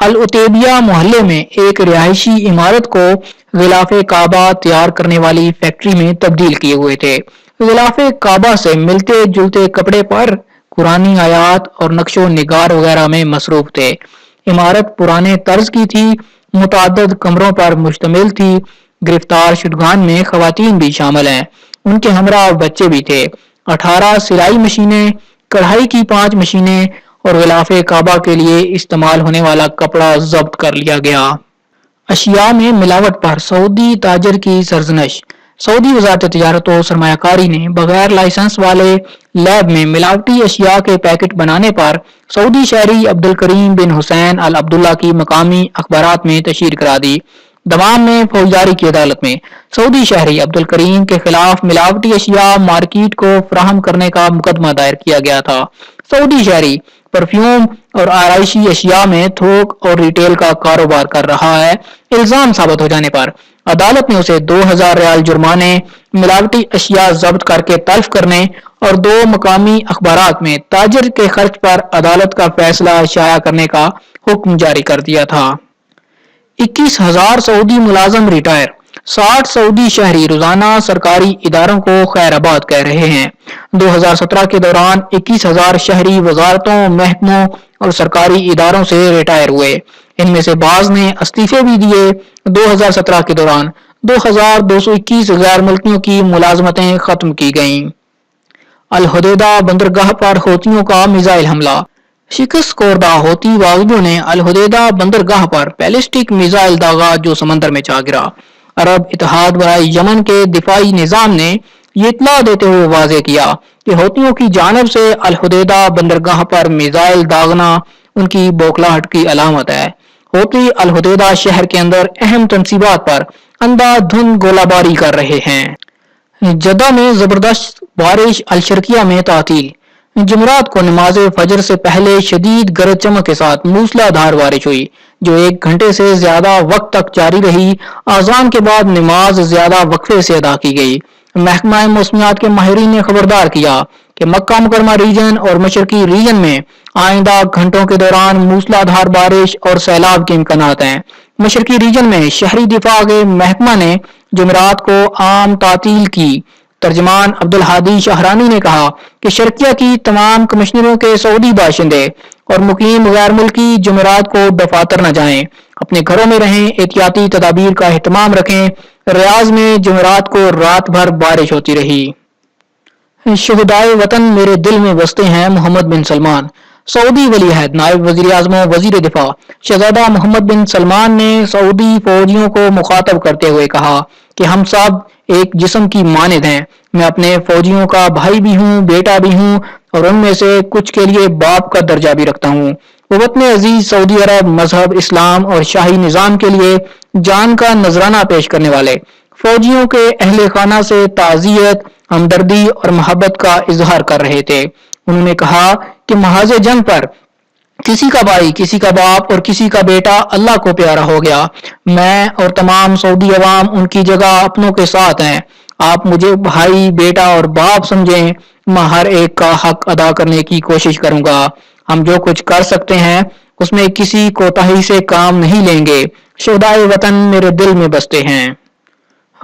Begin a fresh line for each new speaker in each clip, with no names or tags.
العتیبیہ محلے میں ایک رہائشی عمارت کو غلاف کعبہ تیار کرنے والی فیکٹری میں تبدیل کیے ہوئے تھے۔ غلاف کعبہ سے ملتے جلتے کپڑے پر قرآنی آیات اور نقش و نگار وغیرہ میں مصروف تھے۔ عمارت پرانے طرز کی تھی، متعدد کمروں پر مشتمل تھی۔ گرفتار شدگان میں خواتین بھی شامل ہیں، ان کے ہمراہ بچے بھی تھے۔ 18 سلائی مشینیں، کڑھائی کی 5 مشینیں اور غلاف کعبہ کے لیے استعمال ہونے والا کپڑا ضبط کر لیا گیا۔ اشیاء میں ملاوٹ پر سعودی تاجر کی سرزنش۔ سعودی وزارت تجارت و سرمایہ کاری نے بغیر لائسنس والے لیب میں ملاوٹی اشیاء کے پیکٹ بنانے پر سعودی شہری عبدالکریم بن حسین العبداللہ کی مقامی اخبارات میں تشہیر کرا دی۔ دمام میں فوجداری کی عدالت میں سعودی شہری عبدالکریم کے خلاف ملاوٹی اشیاء مارکیٹ کو فراہم کرنے کا مقدمہ دائر کیا گیا تھا۔ سعودی شہری پرفیوم اور آرائشی اشیاء میں تھوک اور ریٹیل کا کاروبار کر رہا ہے۔ الزام ثابت ہو جانے پر عدالت نے اسے 2000 ریال جرمانے، ملاوٹی اشیاء ضبط کر کے تلف کرنے اور 2 مقامی اخبارات میں تاجر کے خرچ پر عدالت کا فیصلہ شائع کرنے کا حکم جاری کر دیا تھا۔ 21,000 سعودی ملازم ریٹائر۔ 60 سعودی شہری روزانہ سرکاری اداروں کو خیر آباد کہہ رہے ہیں۔ 2017 کے دوران 21,000 شہری وزارتوں، محکموں اور سرکاری اداروں سے ریٹائر ہوئے۔ ان میں سے بعض نے استعفے بھی دیے۔ 2017 کے دوران 2221 غیر ملکیوں کی ملازمتیں ختم کی گئیں۔ الحدیدہ بندرگاہ پر حوثیوں کا میزائل حملہ۔ شکست خوردہ حوثی باغیوں نے الحدیدہ بندرگاہ پر بیلسٹک میزائل داغا جو سمندر میں جا گرا۔ عرب اتحاد برائے یمن کے دفاعی نظام نے یہ اطلاع دیتے ہوئے واضح کیا کہ حوثیوں کی جانب سے الحدیدہ بندرگاہ پر میزائل داغنا ان کی بوکھلاہٹ کی علامت ہے۔ حوثی الحدیدہ شہر کے اندر اہم تنصیبات پر اندھا دھند گولہ باری کر رہے ہیں۔ جدہ میں زبردست بارش، الشرقیہ میں تعطیل۔ جمعرات کو نماز فجر سے پہلے شدید گرج چمک کے ساتھ موسلا دھار بارش ہوئی جو 1 گھنٹے سے زیادہ وقت تک جاری رہی۔ اذان کے بعد نماز زیادہ وقفے سے ادا کی گئی۔ محکمہ موسمیات کے ماہرین نے خبردار کیا کہ مکہ مکرمہ ریجن اور مشرقی ریجن میں آئندہ گھنٹوں کے دوران موسلا دھار بارش اور سیلاب کے امکانات ہیں۔ مشرقی ریجن میں شہری دفاع کے محکمہ نے جمعرات کو عام تعطیل کی۔ ترجمان عبدالہادی شاہرانی نے کہا کہ شرقیہ کی تمام کمشنروں کے سعودی باشندے اور مقیم غیر ملکی جمعرات کو دفاتر نہ جائیں، اپنے گھروں میں رہیں، احتیاطی تدابیر کا اہتمام رکھیں۔ ریاض میں جمعرات کو رات بھر بارش ہوتی رہی۔ شہدائے وطن میرے دل میں بستے ہیں محمد بن سلمان۔ سعودی ولی عہد، نائب وزیر اعظم و وزیر دفاع شہزادہ محمد بن سلمان نے سعودی فوجیوں کو مخاطب کرتے ہوئے کہا کہ ہم سب ایک جسم کی مانند ہیں۔ میں اپنے فوجیوں کا بھائی بھی ہوں، بیٹا بھی ہوں اور ان میں سے کچھ کے لیے باپ کا درجہ بھی رکھتا ہوں۔ وہ وطن عزیز سعودی عرب، مذہب اسلام اور شاہی نظام کے لیے جان کا نذرانہ پیش کرنے والے فوجیوں کے اہل خانہ سے تعزیت، ہمدردی اور محبت کا اظہار کر رہے تھے۔ انہوں نے کہا کہ محاذ جنگ پر کسی کا بھائی، کسی کا باپ اور کسی کا بیٹا اللہ کو پیارا ہو گیا۔ میں اور تمام سعودی عوام ان کی جگہ اپنوں کے ساتھ ہیں۔ آپ مجھے بھائی، بیٹا اور باپ سمجھیں۔ میں ہر ایک کا حق ادا کرنے کی کوشش کروں گا۔ ہم جو کچھ کر سکتے ہیں اس میں کسی کوتاہی سے کام نہیں لیں گے۔ شہدائے وطن میرے دل میں بستے ہیں۔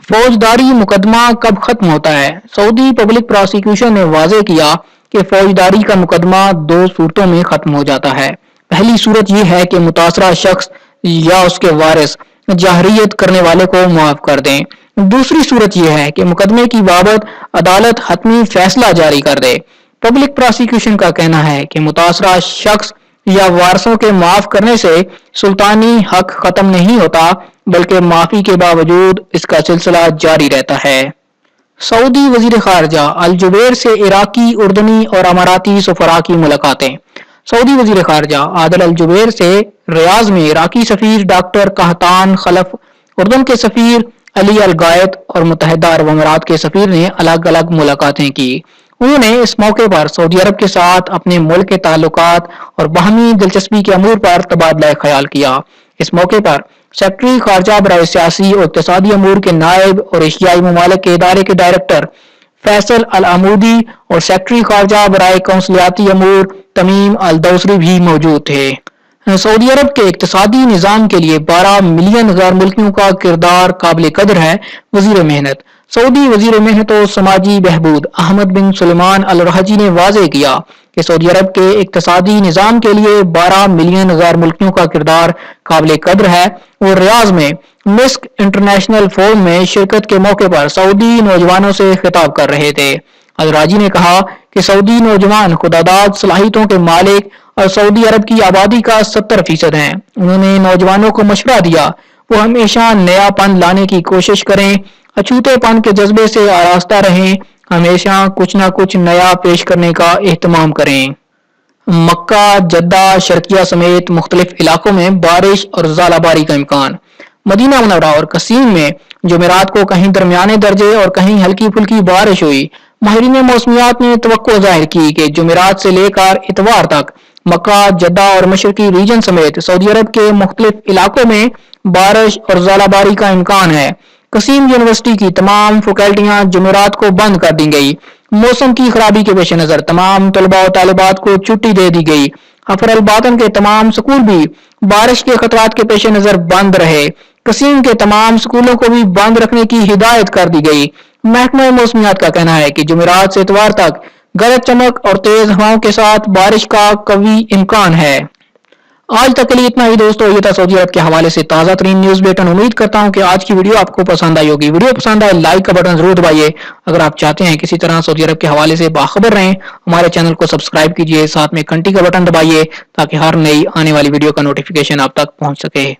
فوجداری مقدمہ کب ختم ہوتا ہے؟ سعودی پبلک پراسیکیوشن نے واضح کیا کہ فوجداری کا مقدمہ 2 صورتوں میں ختم ہو جاتا ہے۔ پہلی صورت یہ ہے کہ متاثرہ شخص یا اس کے وارث جارحیت کرنے والے کو معاف کر دیں۔ دوسری صورت یہ ہے کہ مقدمے کی بابت عدالت حتمی فیصلہ جاری کر دے۔ پبلک پراسیکیوشن کا کہنا ہے کہ متاثرہ شخص یا وارثوں کے معاف کرنے سے سلطانی حق ختم نہیں ہوتا بلکہ معافی کے باوجود اس کا سلسلہ جاری رہتا ہے۔ سعودی وزیر خارجہ الجبیر سے عراقی، اردنی اور اماراتی سفراء کی ملاقاتیں۔ سعودی وزیر خارجہ عادل الجبیر سے ریاض میں عراقی سفیر ڈاکٹر قحطان خلف، اردن کے سفیر علی الغائط اور متحدہ عرب امارات کے سفیر نے الگ الگ ملاقاتیں کی۔ انہوں نے اس موقع پر سعودی عرب کے ساتھ اپنے ملک کے تعلقات اور باہمی دلچسپی کے امور پر تبادلہ خیال کیا۔ اس موقع پر سیکرٹری خارجہ برائے سیاسی اور اقتصادی امور کے نائب اور ایشیائی ممالک کے ادارے کے ڈائریکٹر فیصل العمودی اور سیکرٹری خارجہ برائے قونصلیاتی امور تمیم الدوسری بھی موجود تھے۔ سعودی عرب کے اقتصادی نظام کے لیے 12 ملین غیر ملکیوں کا کردار قابل قدر ہے: وزیر محنت۔ سعودی وزیر محنت و سماجی بہبود احمد بن سلیمان الرحجی نے واضح کیا کہ سعودی عرب کے اقتصادی نظام کے لیے 12 ملین غیر ملکیوں کا کردار قابل قدر ہے۔ وہ ریاض میں مسک انٹرنیشنل فورم میں شرکت کے موقع پر سعودی نوجوانوں سے خطاب کر رہے تھے۔ الراجی نے کہا کہ سعودی نوجوان خودداد صلاحیتوں کے مالک اور سعودی عرب کی آبادی کا 70% ہیں۔ انہوں نے نوجوانوں کو مشورہ دیا وہ ہمیشہ نیا پن لانے کی کوشش کریں، اچھوتے پن کے جذبے سے آراستہ رہیں، ہمیشہ کچھ نہ کچھ نیا پیش کرنے کا اہتمام کریں۔ مکہ، جدہ، شرقیہ سمیت مختلف علاقوں میں بارش اور ژالہ باری کا امکان۔ مدینہ منورہ اور قصیم میں جمعرات کو کہیں درمیانے درجے اور کہیں ہلکی پھلکی بارش ہوئی۔ ماہرین موسمیات نے توقع ظاہر کی کہ جمعرات سے لے کر اتوار تک مکہ، جدہ اور مشرقی ریجن سمیت سعودی عرب کے مختلف علاقوں میں بارش اور ژالہ باری کا امکان ہے۔ قصیم یونیورسٹی کی تمام فیکلٹیاں جمعرات کو بند کر دی گئی۔ موسم کی خرابی کے پیش نظر تمام طلباء و طالبات کو چھٹی دے دی گئی۔ حفر الباطن کے تمام سکول بھی بارش کے خطرات کے پیش نظر بند رہے۔ قصیم کے تمام سکولوں کو بھی بند رکھنے کی ہدایت کر دی گئی۔ محکمہ موسمیات کا کہنا ہے کہ جمعرات سے اتوار تک گرج چمک اور تیز ہواؤں کے ساتھ بارش کا قوی امکان ہے۔ آج تک کے لیے اتنا ہی دوستو، یہ تھا سعودی عرب کے حوالے سے تازہ ترین نیوز بلیٹن۔ امید کرتا ہوں کہ آج کی ویڈیو آپ کو پسند آئی ہوگی۔ ویڈیو پسند آئے لائک کا بٹن ضرور دبائیے۔ اگر آپ چاہتے ہیں کسی طرح سعودی عرب کے حوالے سے باخبر رہیں، ہمارے چینل کو سبسکرائب کیجئے، ساتھ میں گھنٹی کا بٹن دبائیے تاکہ ہر نئی آنے والی ویڈیو کا نوٹیفیکیشن آپ تک پہنچ سکے۔